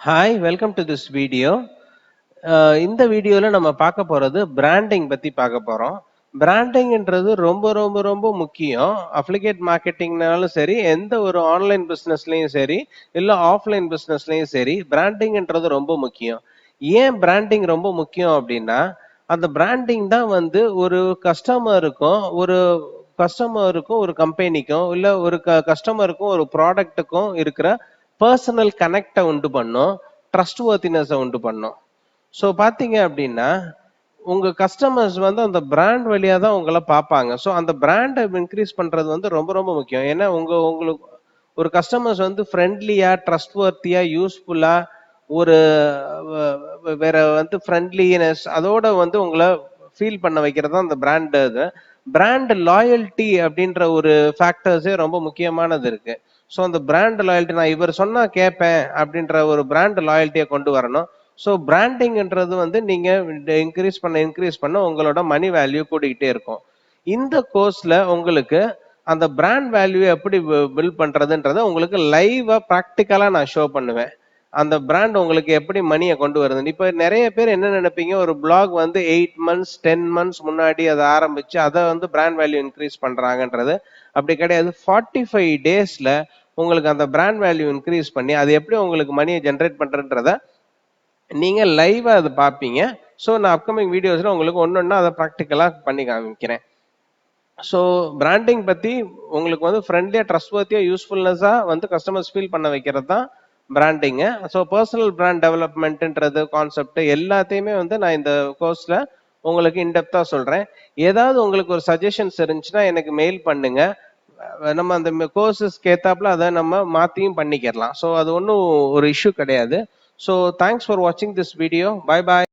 Hi, welcome to this video. இந்த வீடியோல நம்ம பார்க்க போறது பிராண்டிங் பத்தி பார்க்க போறோம். பிராண்டிங்ன்றது ரொம்ப ரொம்ப ரொம்ப முக்கியம். அஃபிலியேட் மார்க்கெட்டிங்னாலும் சரி, எந்த ஒரு ஆன்லைன் பிசினஸ்லயும் சரி, இல்ல ஆஃப்லைன் பிசினஸ்லயும் சரி, பிராண்டிங்ன்றது ரொம்ப முக்கியம். ஏன் பிராண்டிங் ரொம்ப முக்கியம் அப்படின்னா, அந்த பிராண்டிங் தான் வந்து ஒரு கஸ்டமருக்கும் ஒரு கம்பெனிக்கும் இல்ல ஒரு கஸ்டமருக்கும் ஒரு ப்ராடக்ட்டுக்கும் இருக்கிற பர்சனல் கனெக்டை உண்டு பண்ணும், ட்ரஸ்ட் வர்த்தினஸ் உண்டு பண்ணும். ஸோ பாத்தீங்க அப்படின்னா உங்க கஸ்டமர்ஸ் வந்து அந்த பிராண்ட் வழியா தான் உங்களை பார்ப்பாங்க. ஸோ அந்த பிராண்டை இன்க்ரீஸ் பண்றது வந்து ரொம்ப ரொம்ப முக்கியம். ஏன்னா உங்களுக்கு ஒரு கஸ்டமர்ஸ் வந்து ஃப்ரெண்ட்லியா, ட்ரஸ்ட் வர்த்தியா, யூஸ்ஃபுல்லா, ஒரு வேற வந்து ஃப்ரெண்ட்லினஸ் அதோட வந்து உங்களை ஃபீல் பண்ண வைக்கிறது தான் அந்த பிராண்ட். இது பிராண்ட் லாயல்ட்டி அப்படின்ற ஒரு ஃபேக்டர்ஸே ரொம்ப முக்கியமானது இருக்கு. ஸோ அந்த பிராண்ட் லாயல்ட்டி, நான் இவர் சொன்னா கேட்பேன் அப்படின்ற ஒரு பிராண்ட் லாயல்ட்டியை கொண்டு வரணும். ஸோ பிராண்டிங்ன்றது வந்து நீங்க இன்க்ரீஸ் பண்ண உங்களோட மணி வேல்யூ கூடிக்கிட்டே இருக்கும். இந்த கோர்ஸ்ல உங்களுக்கு அந்த பிராண்ட் வேல்யூ எப்படி பில்ட் பண்றதுன்றத உங்களுக்கு லைவா ப்ராக்டிக்கலா நான் ஷோ பண்ணுவேன். அந்த பிராண்ட் உங்களுக்கு எப்படி மணியை கொண்டு வருது. இப்ப நிறைய பேர் என்ன நினைப்பீங்க, ஒரு பிளாக் வந்து 8 மந்த்ஸ் 10 மந்த்ஸ் முன்னாடி அதை ஆரம்பிச்சு அதை வந்து பிராண்ட் வேல்யூ இன்க்ரீஸ் பண்றாங்கன்றது அப்படி கிடையாது. 45 டேஸ்ல உங்களுக்கு அந்த பிராண்ட் வேல்யூ இன்க்ரீஸ் பண்ணி அது எப்படி உங்களுக்கு மணியை ஜென்ரேட் பண்றதுன்றத நீங்க லைவா அதை பார்ப்பீங்க. ஸோ நான் அப்கமிங் வீடியோஸ்ல உங்களுக்கு ஒன்னொன்னா அதை ப்ராக்டிக்கலா பண்ணி காமிக்கிறேன். ஸோ பிராண்டிங் பத்தி உங்களுக்கு வந்து ஃப்ரெண்ட்லியா, ட்ரஸ்ட்வர்த்தியா, யூஸ்ஃபுல்னஸா வந்து கஸ்டமர்ஸ் ஃபீல் பண்ண வைக்கிறது தான் பிராண்டிங்கு. ஸோ பர்சனல் பிராண்ட் டெவலப்மெண்ட்ன்றது கான்செப்ட் எல்லாத்தையுமே வந்து நான் இந்த கோர்ஸ்ல உங்களுக்கு இன்டெப்தா சொல்றேன். ஏதாவது உங்களுக்கு ஒரு சஜஷன்ஸ் இருந்துச்சுன்னா எனக்கு மெயில் பண்ணுங்க. நம்ம அந்த கோர்சஸ்க்கு ஏத்தாப்புல அதை நம்ம மாத்தியும் பண்ணிக்கலாம். ஸோ அது ஒன்றும் ஒரு இஷ்யூ கிடையாது. ஸோ தேங்க்ஸ் ஃபார் வாட்சிங் திஸ் வீடியோ. Bye bye.